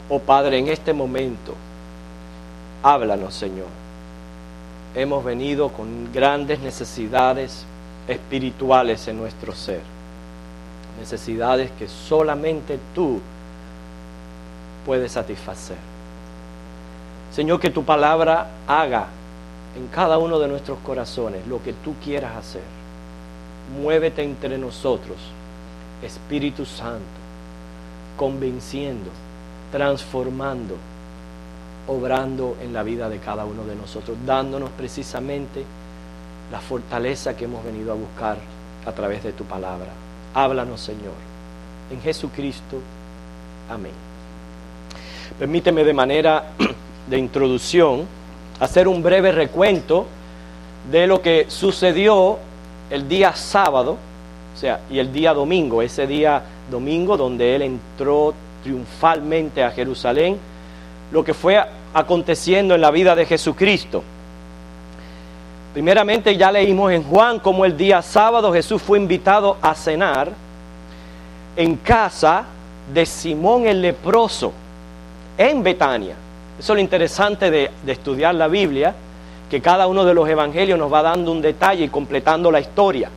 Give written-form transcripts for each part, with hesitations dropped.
Oh Padre, en este momento, háblanos, Señor. Hemos venido con grandes necesidades espirituales en nuestro ser. Necesidades que solamente tú puedes satisfacer. Señor, que tu palabra haga en cada uno de nuestros corazones lo que tú quieras hacer. Muévete entre nosotros, Espíritu Santo, convenciendo, transformando, obrando en la vida de cada uno de nosotros, dándonos precisamente la fortaleza que hemos venido a buscar a través de tu palabra. Háblanos, Señor, en Jesucristo. Amén. Permíteme de manera de introducción hacer un breve recuento de lo que sucedió el día sábado, o sea, y el día domingo, ese día domingo donde Él entró triunfalmente a Jerusalén, lo que fue aconteciendo en la vida de Jesucristo. Primeramente ya leímos en Juan cómo el día sábado Jesús fue invitado a cenar en casa de Simón el leproso, en Betania. Eso es lo interesante de estudiar la Biblia, que cada uno de los evangelios nos va dando un detalle y completando la historia.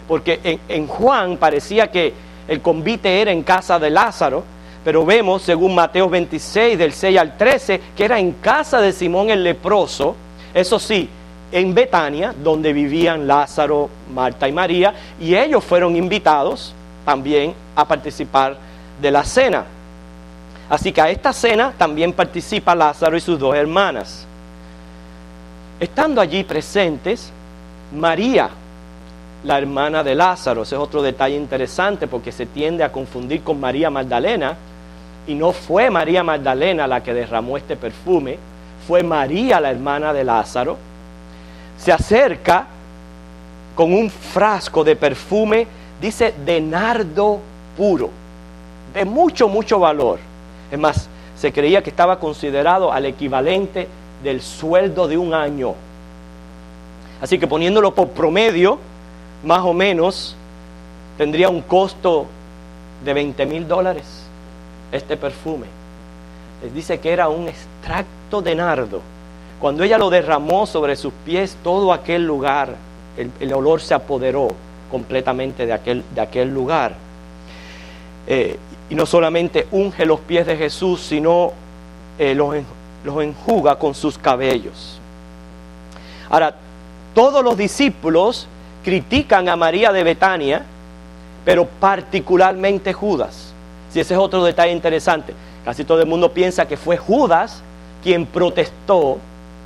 Porque en Juan parecía que el convite era en casa de Lázaro, pero vemos, según Mateo 26, del 6 al 13, que era en casa de Simón el leproso, eso sí, en Betania, donde vivían Lázaro, Marta y María, y ellos fueron invitados también a participar de la cena. Así que a esta cena también participa Lázaro y sus dos hermanas. Estando allí presentes, María, la hermana de Lázaro, ese es otro detalle interesante porque se tiende a confundir con María Magdalena, y no fue María Magdalena la que derramó este perfume, fue María, la hermana de Lázaro. Se acerca con un frasco de perfume, dice, de nardo puro, de mucho, mucho valor. Es más, se creía que estaba considerado al equivalente del sueldo de un año. Así que poniéndolo por promedio, más o menos, tendría un costo de $20,000 este perfume. Les dice que era un extracto de nardo. Cuando ella lo derramó sobre sus pies, todo aquel lugar, el olor se apoderó completamente de aquel lugar. Y no solamente unge los pies de Jesús, sino los enjuga con sus cabellos. Ahora, todos los discípulos critican a María de Betania, pero particularmente Judas. Si ese es otro detalle interesante. Casi todo el mundo piensa que fue Judas quien protestó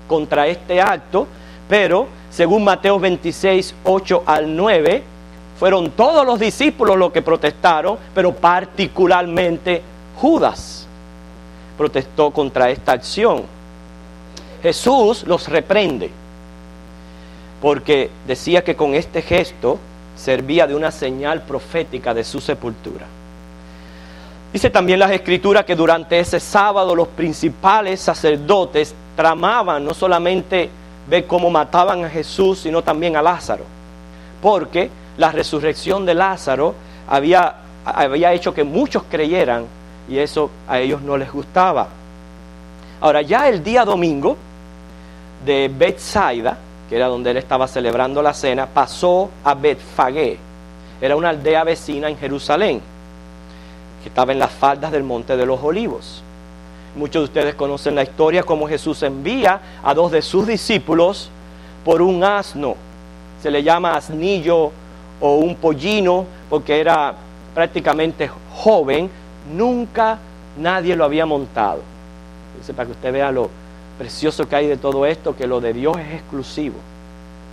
contra este acto, pero según Mateo 26, 8 al 9, fueron todos los discípulos los que protestaron, pero particularmente Judas protestó contra esta acción. Jesús los reprende, porque decía que con este gesto servía de una señal profética de su sepultura. Dice también las Escrituras que durante ese sábado los principales sacerdotes tramaban no solamente ver cómo mataban a Jesús, sino también a Lázaro, porque la resurrección de Lázaro había hecho que muchos creyeran, y eso a ellos no les gustaba. Ahora, ya el día domingo de Betsaida, que era donde él estaba celebrando la cena, pasó a Betfagé. Era una aldea vecina en Jerusalén, que estaba en las faldas del Monte de los Olivos. Muchos de ustedes conocen la historia, cómo Jesús envía a dos de sus discípulos por un asno. Se le llama asnillo o un pollino, porque era prácticamente joven. Nunca nadie lo había montado. Entonces, para que usted vea lo precioso que hay de todo esto, que lo de Dios es exclusivo.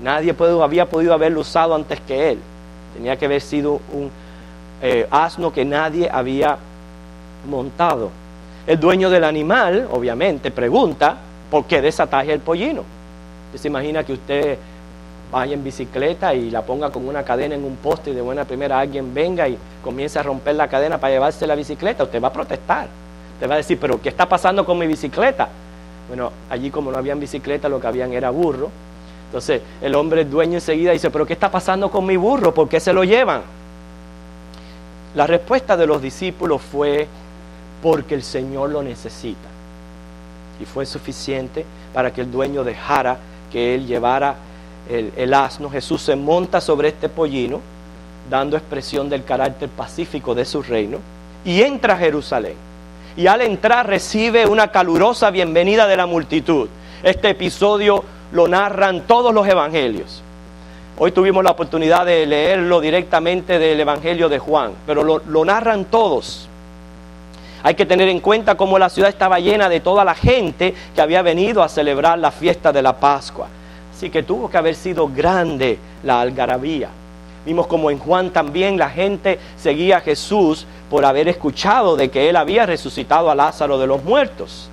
Nadie había podido haberlo usado antes que Él. Tenía que haber sido un asno que nadie había montado. El dueño del animal, obviamente, pregunta por qué desataje el pollino. Usted se imagina que usted vaya en bicicleta y la ponga con una cadena en un poste y de buena primera alguien venga y comience a romper la cadena para llevarse la bicicleta. Usted va a protestar. Usted va a decir, pero ¿qué está pasando con mi bicicleta? Bueno, allí como no habían bicicleta, lo que habían era burro. Entonces el hombre dueño enseguida dice, pero ¿qué está pasando con mi burro? ¿Por qué se lo llevan? La respuesta de los discípulos fue porque el Señor lo necesita. Y fue suficiente para que el dueño dejara que él llevara el asno. Jesús se monta sobre este pollino, dando expresión del carácter pacífico de su reino, y entra a Jerusalén. Y al entrar recibe una calurosa bienvenida de la multitud. Este episodio lo narran todos los evangelios. Hoy tuvimos la oportunidad de leerlo directamente del Evangelio de Juan, pero lo narran todos. Hay que tener en cuenta cómo la ciudad estaba llena de toda la gente que había venido a celebrar la fiesta de la Pascua. Así que tuvo que haber sido grande la algarabía. Vimos como en Juan también la gente seguía a Jesús por haber escuchado de que él había resucitado a Lázaro de los muertos.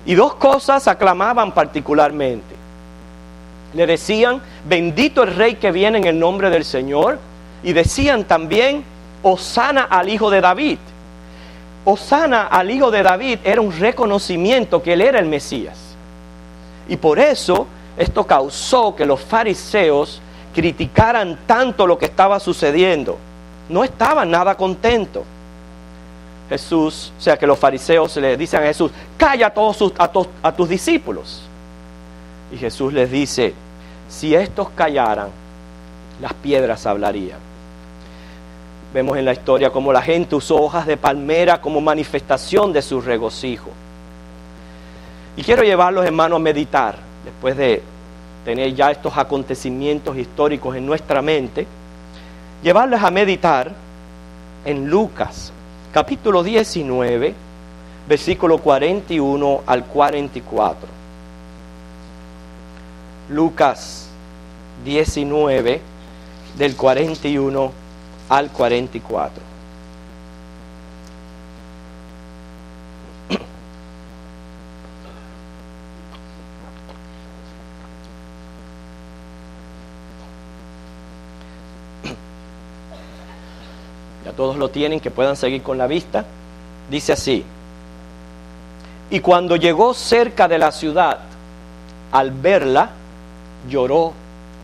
Y dos cosas aclamaban particularmente. Le decían, bendito el Rey que viene en el nombre del Señor. Y decían también, hosana al Hijo de David. Hosana al Hijo de David era un reconocimiento que él era el Mesías. Y por eso esto causó que los fariseos criticaran tanto lo que estaba sucediendo. No estaban nada contentos. Jesús, o sea que los fariseos le dicen a Jesús, calla a tus discípulos. Y Jesús les dice, si estos callaran, las piedras hablarían. Vemos en la historia cómo la gente usó hojas de palmera como manifestación de su regocijo. Y quiero llevarlos, hermanos, a meditar, después de tener ya estos acontecimientos históricos en nuestra mente, llevarles a meditar en Lucas, capítulo 19, versículo 41 al 44. Lucas 19, del 41 al 44. Ya todos lo tienen, que puedan seguir con la vista. Dice así: y cuando llegó cerca de la ciudad, al verla, lloró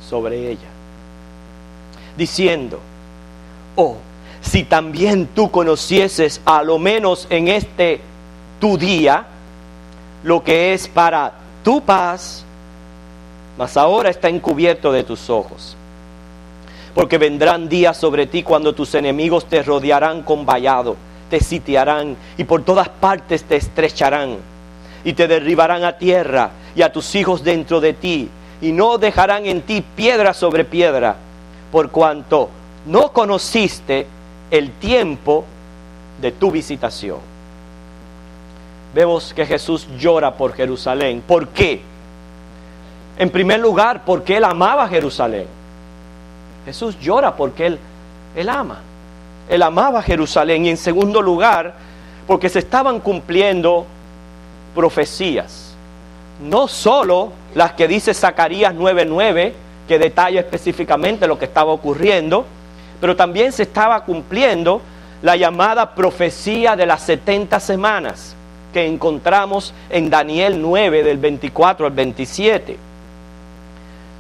sobre ella, diciendo: oh, si también tú conocieses, a lo menos en este tu día, lo que es para tu paz, mas ahora está encubierto de tus ojos. Porque vendrán días sobre ti cuando tus enemigos te rodearán con vallado, te sitiarán y por todas partes te estrecharán y te derribarán a tierra y a tus hijos dentro de ti, y no dejarán en ti piedra sobre piedra, por cuanto no conociste el tiempo de tu visitación. Vemos que Jesús llora por Jerusalén. ¿Por qué? En primer lugar, porque Él amaba Jerusalén. Jesús llora porque Él ama. Él amaba Jerusalén. Y en segundo lugar, porque se estaban cumpliendo profecías. No solo las que dice Zacarías 9:9, que detalla específicamente lo que estaba ocurriendo, pero también se estaba cumpliendo la llamada profecía de las 70 semanas, que encontramos en Daniel 9, del 24 al 27.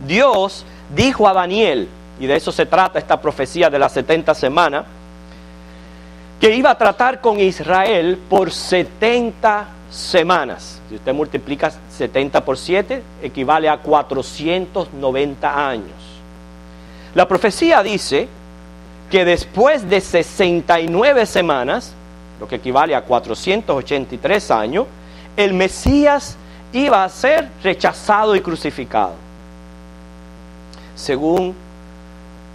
Dios dijo a Daniel, y de eso se trata esta profecía de las 70 semanas, que iba a tratar con Israel por 70 semanas. Si usted multiplica 70 por 7, equivale a 490 años. La profecía dice que después de 69 semanas, lo que equivale a 483 años, el Mesías iba a ser rechazado y crucificado. Según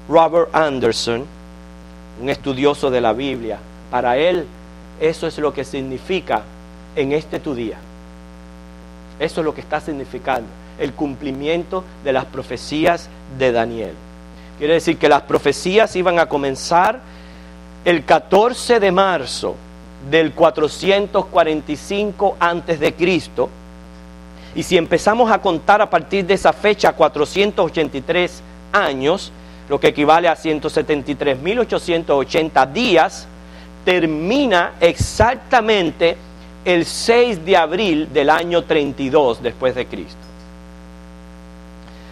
Robert Anderson, un estudioso de la Biblia, para él eso es lo que significa en este tu día. Eso es lo que está significando el cumplimiento de las profecías de Daniel. Quiere decir que las profecías iban a comenzar el 14 de marzo del 445 antes de Cristo, y si empezamos a contar a partir de esa fecha 483 años, lo que equivale a 173.880 días, termina exactamente el 6 de abril del año 32 después de Cristo.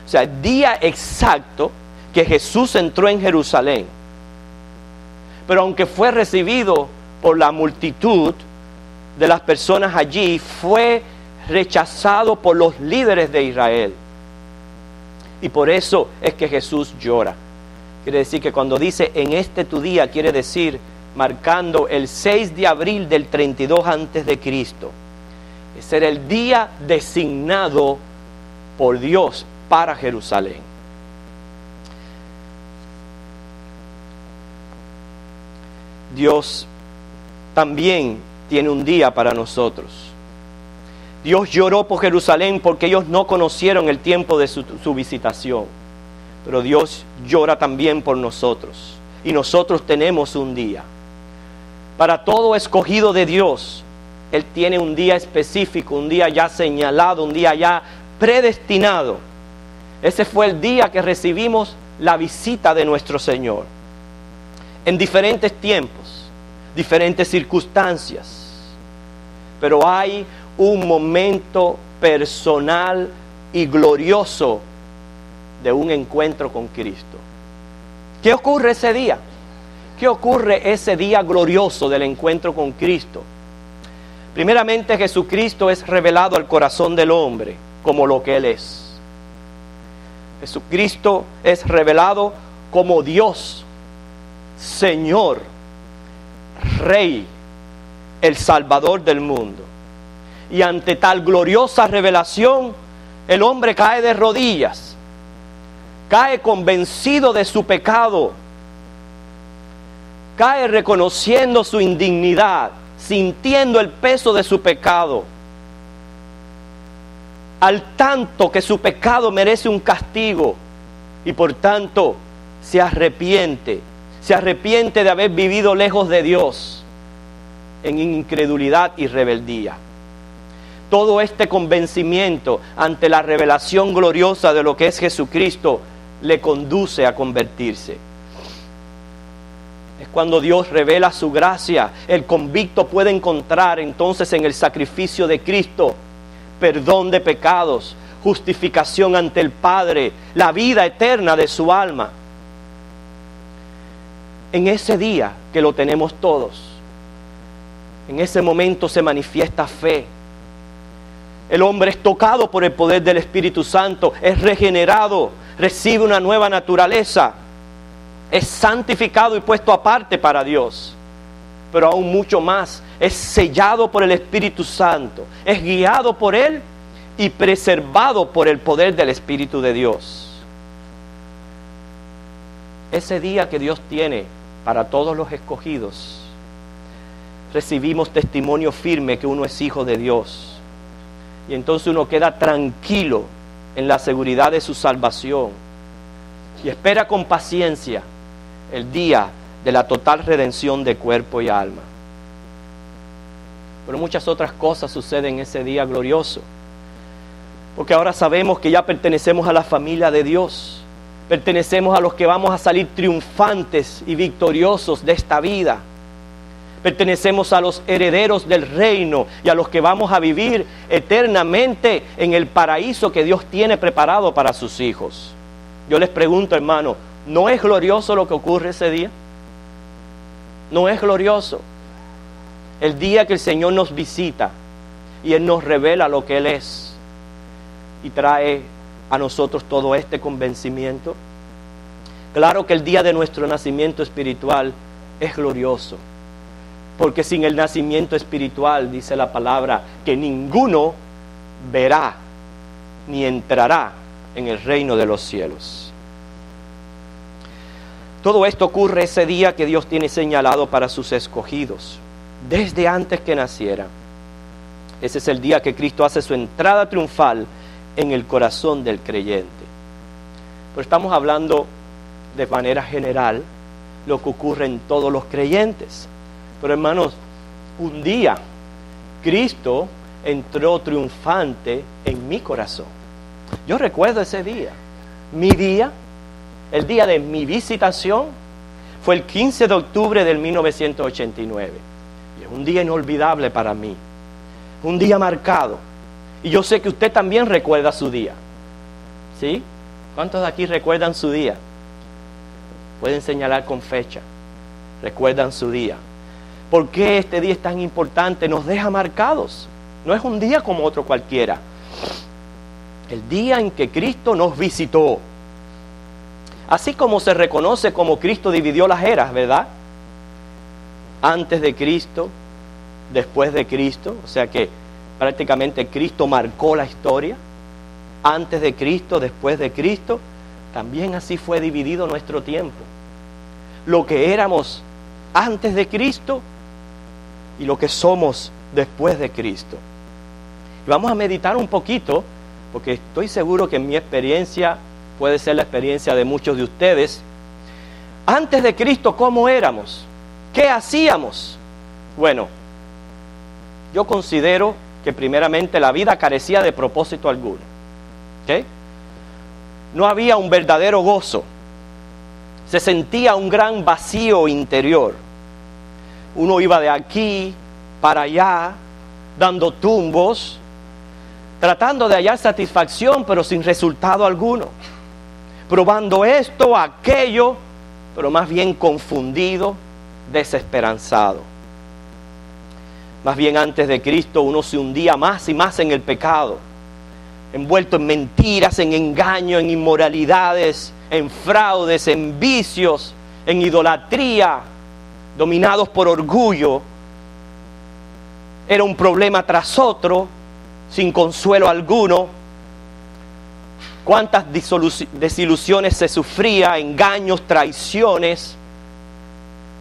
O sea, el día exacto que Jesús entró en Jerusalén. Pero aunque fue recibido por la multitud de las personas allí, fue rechazado por los líderes de Israel. Y por eso es que Jesús llora. Quiere decir que cuando dice en este tu día, quiere decir marcando el 6 de abril del 32 antes de Cristo. Ese era el día designado por Dios para Jerusalén. Dios también tiene un día para nosotros. Dios lloró por Jerusalén porque ellos no conocieron el tiempo de su visitación. Pero Dios llora también por nosotros. Y nosotros tenemos un día. Para todo escogido de Dios, Él tiene un día específico, un día ya señalado, un día ya predestinado. Ese fue el día que recibimos la visita de nuestro Señor. En diferentes tiempos, diferentes circunstancias. Pero hay un momento personal y glorioso de un encuentro con Cristo. ¿Qué ocurre ese día? ¿Qué ocurre ese día glorioso del encuentro con Cristo? Primeramente, Jesucristo es revelado al corazón del hombre como lo que Él es. Jesucristo es revelado como Dios, Señor, Rey, el Salvador del mundo. Y ante tal gloriosa revelación, el hombre cae de rodillas, cae convencido de su pecado, cae reconociendo su indignidad, sintiendo el peso de su pecado, al tanto que su pecado merece un castigo y por tanto se arrepiente de haber vivido lejos de Dios en incredulidad y rebeldía. Todo este convencimiento ante la revelación gloriosa de lo que es Jesucristo le conduce a convertirse. Es cuando Dios revela su gracia, el convicto puede encontrar entonces en el sacrificio de Cristo perdón de pecados, justificación ante el Padre, la vida eterna de su alma. En ese día que lo tenemos todos, en ese momento se manifiesta fe. El hombre es tocado por el poder del Espíritu Santo, es regenerado, recibe una nueva naturaleza, es santificado y puesto aparte para Dios. Pero aún mucho más, es sellado por el Espíritu Santo, es guiado por Él y preservado por el poder del Espíritu de Dios. Ese día que Dios tiene para todos los escogidos, recibimos testimonio firme que uno es hijo de Dios. Y entonces uno queda tranquilo en la seguridad de su salvación y espera con paciencia el día de la total redención de cuerpo y alma. Pero muchas otras cosas suceden en ese día glorioso, porque ahora sabemos que ya pertenecemos a la familia de Dios, pertenecemos a los que vamos a salir triunfantes y victoriosos de esta vida. Pertenecemos a los herederos del reino y a los que vamos a vivir eternamente en el paraíso que Dios tiene preparado para sus hijos. Yo les pregunto, hermano, ¿no es glorioso lo que ocurre ese día? ¿No es glorioso? El día que el Señor nos visita y Él nos revela lo que Él es y trae a nosotros todo este convencimiento. Claro que el día de nuestro nacimiento espiritual es glorioso. Porque sin el nacimiento espiritual, dice la palabra, que ninguno verá ni entrará en el reino de los cielos. Todo esto ocurre ese día que Dios tiene señalado para sus escogidos, desde antes que naciera. Ese es el día que Cristo hace su entrada triunfal en el corazón del creyente. Pero estamos hablando de manera general lo que ocurre en todos los creyentes. Pero hermanos, un día Cristo entró triunfante en mi corazón. Yo recuerdo ese día. Mi día, el día de mi visitación, fue el 15 de octubre del 1989. Y es un día inolvidable para mí. Un día marcado. Y yo sé que usted también recuerda su día. ¿Sí? ¿Cuántos de aquí recuerdan su día? Pueden señalar con fecha. Recuerdan su día. ¿Por qué este día es tan importante? Nos deja marcados. No es un día como otro cualquiera. El día en que Cristo nos visitó. Así como se reconoce como Cristo dividió las eras, ¿verdad? Antes de Cristo, después de Cristo. O sea que prácticamente Cristo marcó la historia. Antes de Cristo, después de Cristo. También así fue dividido nuestro tiempo. Lo que éramos antes de Cristo y lo que somos después de Cristo. Y vamos a meditar un poquito, porque estoy seguro que en mi experiencia puede ser la experiencia de muchos de ustedes. Antes de Cristo, ¿cómo éramos? ¿Qué hacíamos? Bueno, yo considero que primeramente la vida carecía de propósito alguno. ¿Ok? No había un verdadero gozo. Se sentía un gran vacío interior. Uno iba de aquí para allá, dando tumbos, tratando de hallar satisfacción, pero sin resultado alguno. Probando esto, aquello, pero más bien confundido, desesperanzado. Más bien antes de Cristo uno se hundía más y más en el pecado, envuelto en mentiras, en engaño, en inmoralidades, en fraudes, en vicios, en idolatría, dominados por orgullo. Era un problema tras otro, sin consuelo alguno. Cuántas desilusiones se sufría, engaños, traiciones,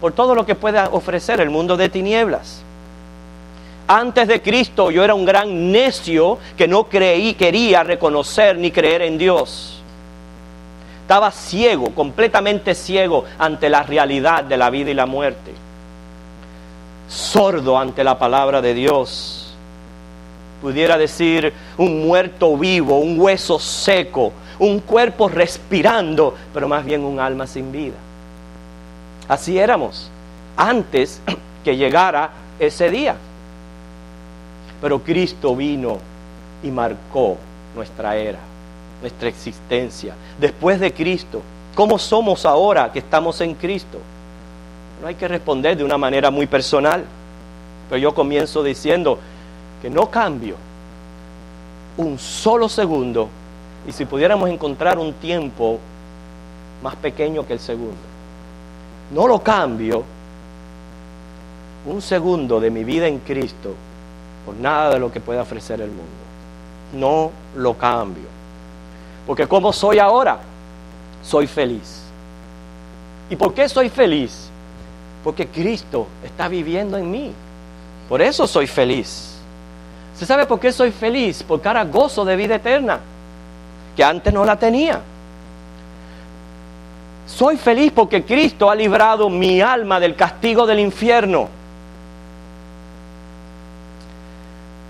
por todo lo que puede ofrecer el mundo de tinieblas. Antes de Cristo yo era un gran necio que no quería reconocer ni creer en Dios. Estaba ciego, completamente ciego ante la realidad de la vida y la muerte. Sordo ante la palabra de Dios. Pudiera decir un muerto vivo, un hueso seco, un cuerpo respirando, pero más bien un alma sin vida. Así éramos antes que llegara ese día. Pero Cristo vino y marcó nuestra era, nuestra existencia. Después de Cristo, ¿cómo somos ahora que estamos en Cristo? No hay que responder de una manera muy personal, pero yo comienzo diciendo que no cambio un solo segundo, y si pudiéramos encontrar un tiempo más pequeño que el segundo, no lo cambio un segundo de mi vida en Cristo por nada de lo que pueda ofrecer el mundo. No lo cambio. Porque como soy ahora, soy feliz. ¿Y por qué soy feliz? Porque Cristo está viviendo en mí. Por eso soy feliz. ¿Se sabe por qué soy feliz? Porque ahora gozo de vida eterna, que antes no la tenía. Soy feliz porque Cristo ha librado mi alma del castigo del infierno.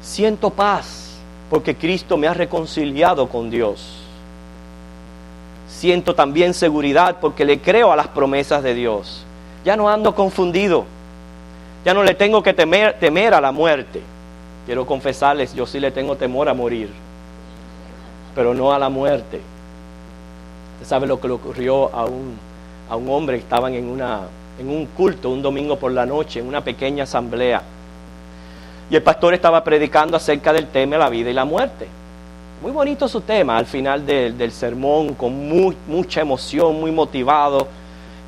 Siento paz porque Cristo me ha reconciliado con Dios. Siento también seguridad porque le creo a las promesas de Dios. Ya no ando confundido. Ya no le tengo que temer a la muerte. Quiero confesarles, yo sí le tengo temor a morir, pero no a la muerte. ¿Usted sabe lo que le ocurrió a un hombre que estaban en un culto un domingo por la noche, en una pequeña asamblea? Y el pastor estaba predicando acerca del tema de la vida y la muerte. Muy bonito su tema, al final del sermón, con mucha emoción, muy motivado.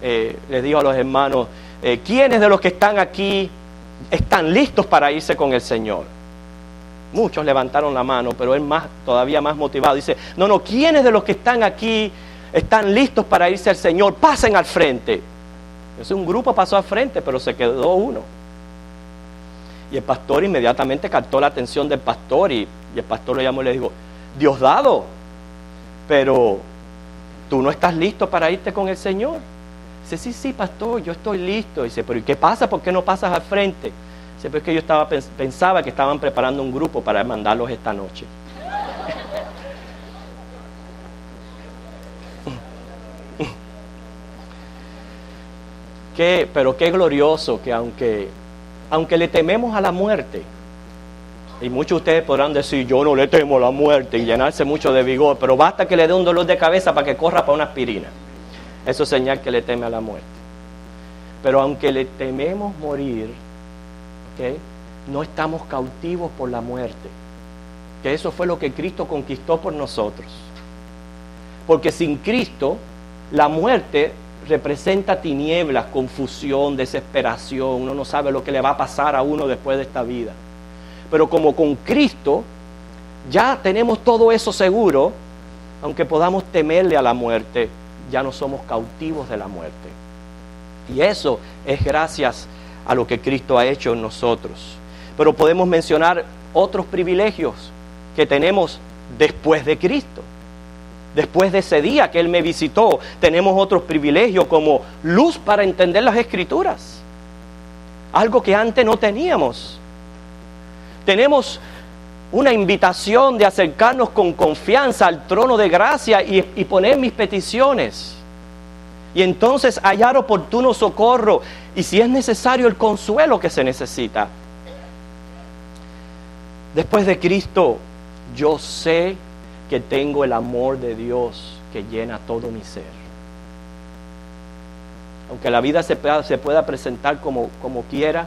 Les dijo a los hermanos, ¿quiénes de los que están aquí están listos para irse con el Señor? Muchos levantaron la mano, pero él todavía más motivado. Dice, no, ¿quiénes de los que están aquí están listos para irse al Señor? Pasen al frente. Entonces un grupo pasó al frente, pero se quedó uno. Y el pastor inmediatamente captó la atención del pastor y el pastor lo llamó y le dijo, Diosdado, pero tú no estás listo para irte con el Señor. Dice, sí, pastor, yo estoy listo. Dice, pero ¿y qué pasa? ¿Por qué no pasas al frente? Dice, pero es que yo pensaba que estaban preparando un grupo para mandarlos esta noche. Pero qué glorioso que aunque le tememos a la muerte, y muchos de ustedes podrán decir, yo no le temo a la muerte, y llenarse mucho de vigor, pero basta que le dé un dolor de cabeza para que corra para una aspirina. Eso es señal que le teme a la muerte. Pero aunque le tememos morir, ¿ok? No estamos cautivos por la muerte, que eso fue lo que Cristo conquistó por nosotros. Porque sin Cristo, la muerte representa tinieblas, confusión, desesperación. Uno no sabe lo que le va a pasar a uno después de esta vida. Pero como con Cristo ya tenemos todo eso seguro, aunque podamos temerle a la muerte, ya no somos cautivos de la muerte. Y eso es gracias a lo que Cristo ha hecho en nosotros. Pero podemos mencionar otros privilegios que tenemos después de Cristo. Después de ese día que Él me visitó, tenemos otros privilegios como luz para entender las Escrituras. Algo que antes no teníamos. Tenemos una invitación de acercarnos con confianza al trono de gracia y poner mis peticiones. Y entonces hallar oportuno socorro y si es necesario el consuelo que se necesita. Después de Cristo, yo sé que tengo el amor de Dios que llena todo mi ser. Aunque la vida se pueda presentar como quiera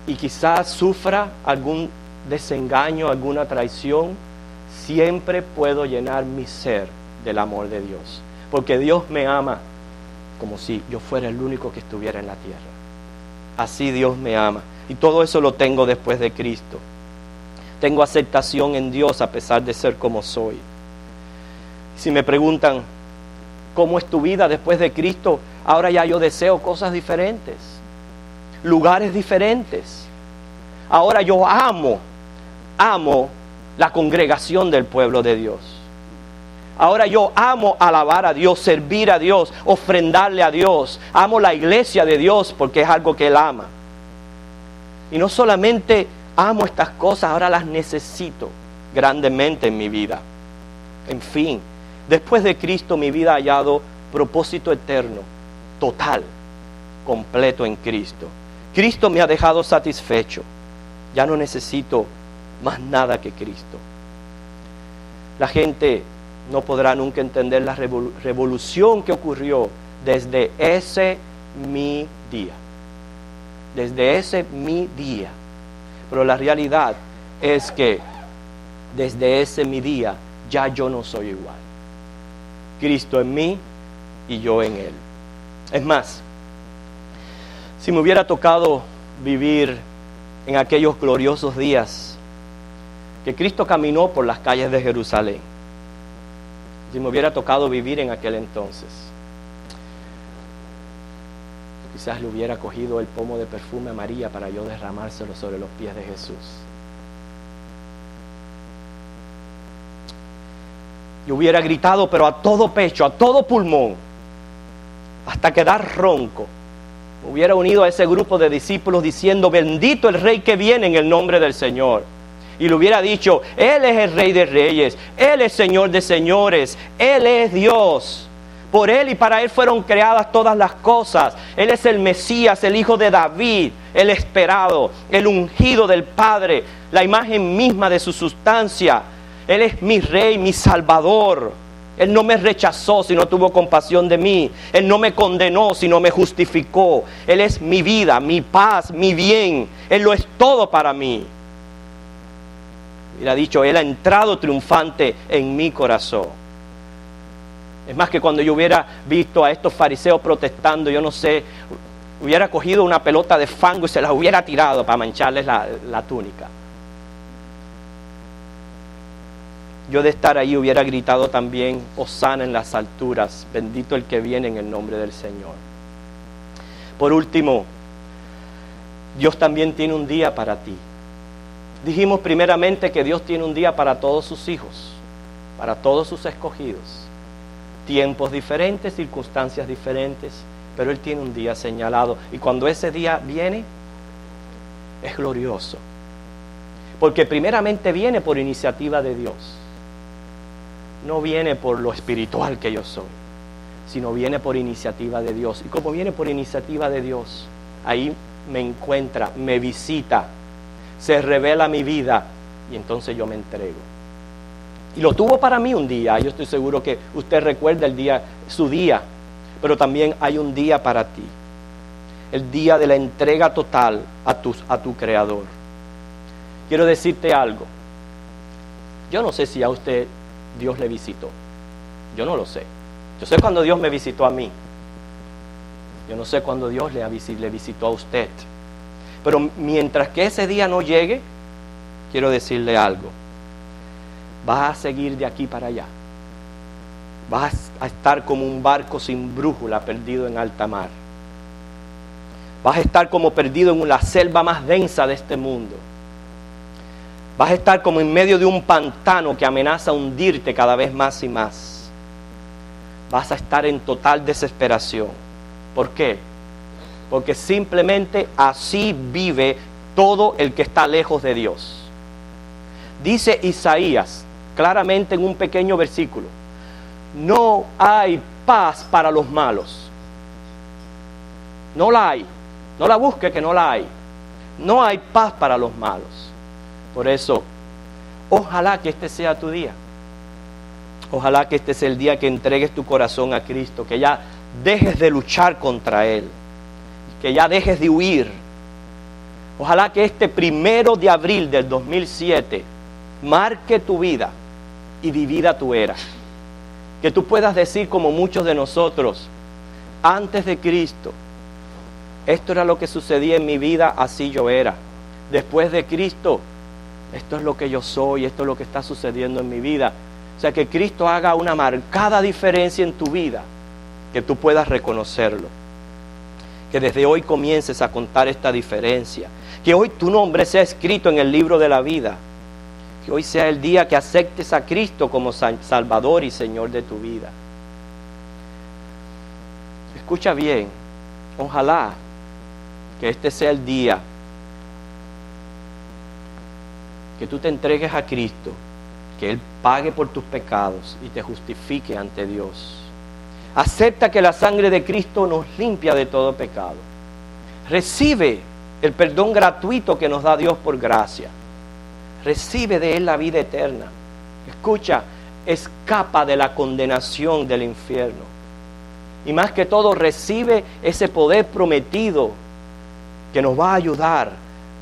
y quizás sufra algún desengaño, alguna traición, siempre puedo llenar mi ser del amor de Dios. Porque Dios me ama como si yo fuera el único que estuviera en la tierra. Así Dios me ama. Y todo eso lo tengo después de Cristo. Tengo aceptación en Dios a pesar de ser como soy. Si me preguntan, ¿cómo es tu vida después de Cristo? Ahora ya yo deseo cosas diferentes, lugares diferentes. Ahora yo amo la congregación del pueblo de Dios. Ahora yo amo alabar a Dios, servir a Dios, ofrendarle a Dios. Amo la iglesia de Dios porque es algo que Él ama. Y no solamente amo estas cosas, ahora las necesito grandemente en mi vida. En fin, después de Cristo mi vida ha hallado propósito eterno, total, completo en Cristo. Cristo me ha dejado satisfecho. Ya no necesito más nada que Cristo. La gente no podrá nunca entender la revolución que ocurrió desde ese mi día. Desde ese mi día. Pero la realidad es que desde ese mi día ya yo no soy igual. Cristo en mí y yo en Él. Es más, si me hubiera tocado vivir en aquellos gloriosos días que Cristo caminó por las calles de Jerusalén, si me hubiera tocado vivir en aquel entonces, quizás le hubiera cogido el pomo de perfume a María para yo derramárselo sobre los pies de Jesús. Yo hubiera gritado, pero a todo pecho, a todo pulmón, hasta quedar ronco. Me hubiera unido a ese grupo de discípulos diciendo, bendito el Rey que viene en el nombre del Señor. Y le hubiera dicho, Él es el Rey de Reyes, Él es Señor de señores, Él es Dios. Por Él y para Él fueron creadas todas las cosas. Él es el Mesías, el Hijo de David, el esperado, el ungido del Padre, la imagen misma de su sustancia. Él es mi Rey, mi Salvador. Él no me rechazó, sino tuvo compasión de mí. Él no me condenó, sino me justificó. Él es mi vida, mi paz, mi bien. Él lo es todo para mí. Hubiera dicho, Él ha entrado triunfante en mi corazón. Es más que cuando yo hubiera visto a estos fariseos protestando, yo no sé, hubiera cogido una pelota de fango y se la hubiera tirado para mancharles la túnica. Yo de estar ahí hubiera gritado también, hosana en las alturas, bendito el que viene en el nombre del Señor. Por último, Dios también tiene un día para ti. Dijimos primeramente que Dios tiene un día para todos sus hijos, para todos sus escogidos. Tiempos diferentes, circunstancias diferentes, pero Él tiene un día señalado. Y cuando ese día viene, es glorioso. Porque primeramente viene por iniciativa de Dios. No viene por lo espiritual que yo soy, sino viene por iniciativa de Dios. Y como viene por iniciativa de Dios, ahí me encuentra, me visita, se revela mi vida y entonces yo me entrego. Y lo tuvo para mí un día. Yo estoy seguro que usted recuerda el día, su día, pero también hay un día para ti. el día de la entrega total a tu Creador. Quiero decirte algo. Yo no sé si a usted Dios le visitó. Yo no lo sé. Yo sé cuando Dios me visitó a mí. Yo no sé cuándo Dios le visitó a usted. Pero mientras que ese día no llegue, quiero decirle algo. Vas a seguir de aquí para allá. Vas a estar como un barco sin brújula perdido en alta mar. Vas a estar como perdido en la selva más densa de este mundo. Vas a estar como en medio de un pantano que amenaza hundirte cada vez más y más. Vas a estar en total desesperación. ¿Por qué? Porque simplemente así vive todo el que está lejos de Dios. Dice Isaías claramente en un pequeño versículo: no hay paz para los malos. No la hay. No la busque, que no la hay. No hay paz para los malos. Por eso, ojalá que este sea tu día. Ojalá que este sea el día que entregues tu corazón a Cristo, que ya dejes de luchar contra Él, que ya dejes de huir. Ojalá que este 1 de abril del 2007 marque tu vida y divida tu era. Que tú puedas decir, como muchos de nosotros, antes de Cristo, esto era lo que sucedía en mi vida, así yo era. Después de Cristo, esto es lo que yo soy, esto es lo que está sucediendo en mi vida. O sea, que Cristo haga una marcada diferencia en tu vida, que tú puedas reconocerlo. Que desde hoy comiences a contar esta diferencia. Que hoy tu nombre sea escrito en el libro de la vida. Que hoy sea el día que aceptes a Cristo como Salvador y Señor de tu vida. Escucha bien, ojalá que este sea el día que tú te entregues a Cristo, que Él pague por tus pecados y te justifique ante Dios. Acepta que la sangre de Cristo nos limpia de todo pecado. Recibe el perdón gratuito que nos da Dios por gracia. Recibe de Él la vida eterna. Escucha, escapa de la condenación del infierno. Y más que todo, recibe ese poder prometido que nos va a ayudar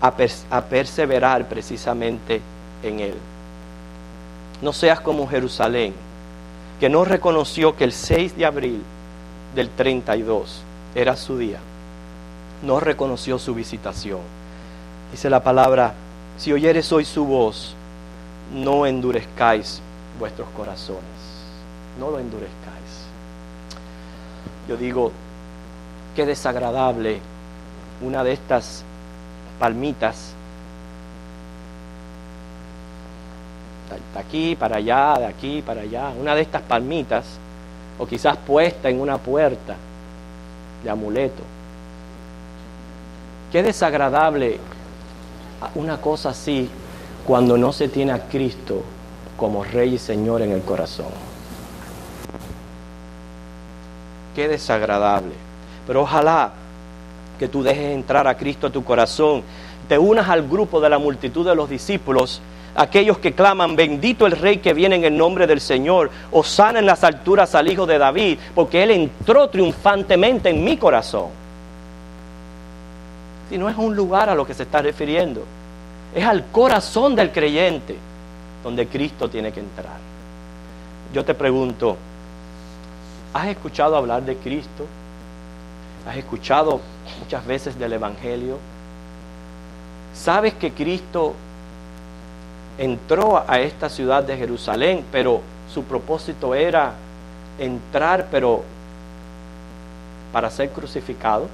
a perseverar precisamente en Él. No seas como Jerusalén, que no reconoció que el 6 de abril del 32 era su día. No reconoció su visitación. Dice la palabra: si oyeres hoy su voz, no endurezcáis vuestros corazones. No lo endurezcáis. Yo digo, qué desagradable una de estas palmitas, de aquí para allá, de aquí para allá, una de estas palmitas, o quizás puesta en una puerta de amuleto. Qué desagradable una cosa así cuando no se tiene a Cristo como Rey y Señor en el corazón. Qué desagradable. Pero ojalá que tú dejes entrar a Cristo a tu corazón, te unas al grupo de la multitud de los discípulos, aquellos que claman: bendito el Rey que viene en el nombre del Señor, hosana en las alturas al Hijo de David, porque Él entró triunfantemente en mi corazón. Si no es un lugar a lo que se está refiriendo, es al corazón del creyente donde Cristo tiene que entrar. Yo te pregunto, ¿has escuchado hablar de Cristo? ¿Has escuchado muchas veces del Evangelio? ¿Sabes que Cristo entró a esta ciudad de Jerusalén, pero su propósito era entrar, pero para ser crucificado?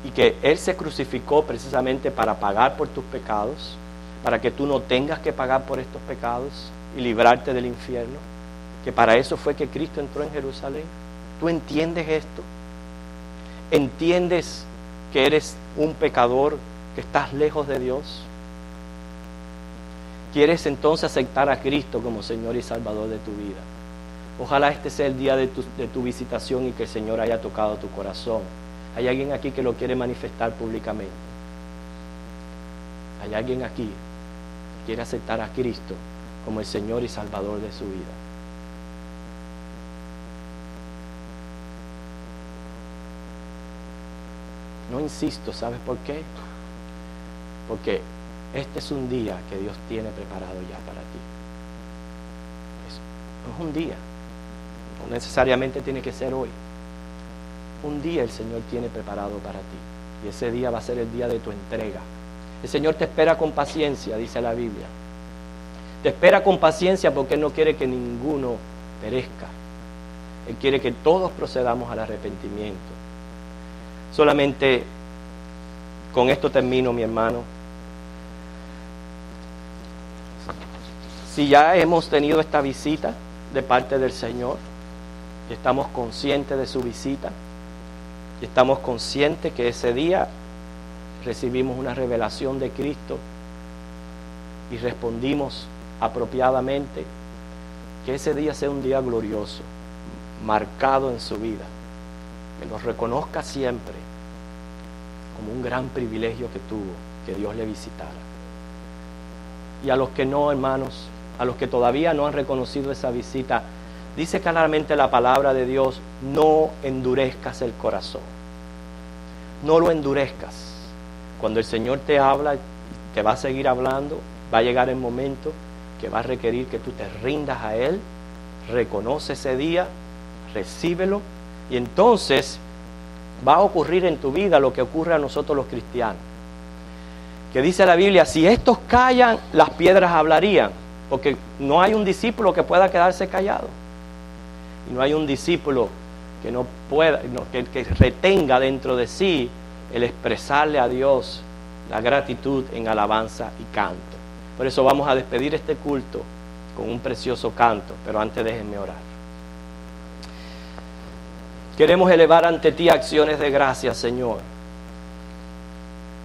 Y que Él se crucificó precisamente para pagar por tus pecados, para que tú no tengas que pagar por estos pecados y librarte del infierno. Que para eso fue que Cristo entró en Jerusalén. ¿Tú entiendes esto? ¿Entiendes que eres un pecador, que estás lejos de Dios? ¿Quieres entonces aceptar a Cristo como Señor y Salvador de tu vida? Ojalá este sea el día de tu visitación y que el Señor haya tocado tu corazón. ¿Hay alguien aquí que lo quiere manifestar públicamente? ¿Hay alguien aquí que quiere aceptar a Cristo como el Señor y Salvador de su vida? No insisto, ¿sabes por qué? Porque este es un día que Dios tiene preparado ya para ti. Es un día. No necesariamente tiene que ser hoy. Un día el Señor tiene preparado para ti. Y ese día va a ser el día de tu entrega. El Señor te espera con paciencia, dice la Biblia. Te espera con paciencia porque Él no quiere que ninguno perezca. Él quiere que todos procedamos al arrepentimiento. Solamente con esto termino, mi hermano. Si ya hemos tenido esta visita de parte del Señor, y estamos conscientes de su visita, y estamos conscientes que ese día recibimos una revelación de Cristo y respondimos apropiadamente, que ese día sea un día glorioso, marcado en su vida, que lo reconozca siempre como un gran privilegio que tuvo, que Dios le visitara. Y a los que no, hermanos, a los que todavía no han reconocido esa visita, dice claramente la palabra de Dios: no endurezcas el corazón, no lo endurezcas. Cuando el Señor te habla, te va a seguir hablando, va a llegar el momento que va a requerir que tú te rindas a Él, reconoce ese día, recíbelo, y entonces va a ocurrir en tu vida lo que ocurre a nosotros los cristianos, que dice la Biblia: si estos callan, las piedras hablarían, porque no hay un discípulo que pueda quedarse callado, y no hay un discípulo que no pueda, que retenga dentro de sí el expresarle a Dios la gratitud en alabanza y canto. Por eso vamos a despedir este culto con un precioso canto, pero antes déjenme orar. Queremos elevar ante ti acciones de gracias, Señor,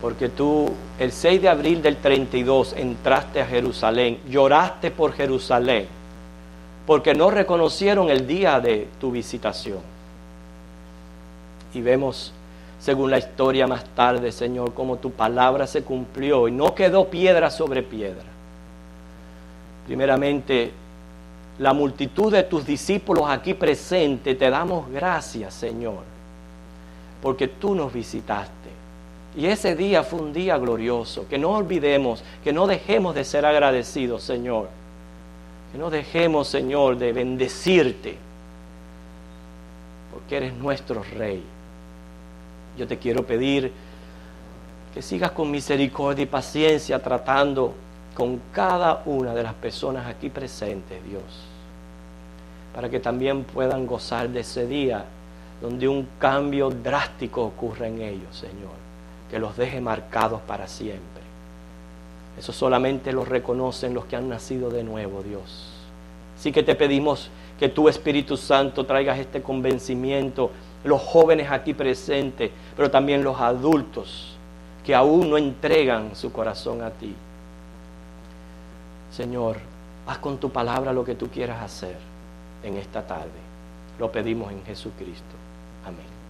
porque tú el 6 de abril del 32 entraste a Jerusalén, lloraste por Jerusalén, porque no reconocieron el día de tu visitación. Y vemos, según la historia más tarde, Señor, cómo tu palabra se cumplió y no quedó piedra sobre piedra. Primeramente, la multitud de tus discípulos aquí presentes, te damos gracias, Señor, porque tú nos visitaste. Y ese día fue un día glorioso, que no olvidemos, que no dejemos de ser agradecidos, Señor. Que no dejemos, Señor, de bendecirte, porque eres nuestro Rey. Yo te quiero pedir que sigas con misericordia y paciencia tratando con cada una de las personas aquí presentes, Dios, para que también puedan gozar de ese día donde un cambio drástico ocurra en ellos, Señor, que los deje marcados para siempre. Eso solamente lo reconocen los que han nacido de nuevo, Dios. Así que te pedimos que tu Espíritu Santo traigas este convencimiento, los jóvenes aquí presentes, pero también los adultos que aún no entregan su corazón a ti. Señor, haz con tu palabra lo que tú quieras hacer en esta tarde. Lo pedimos en Jesucristo. Amén.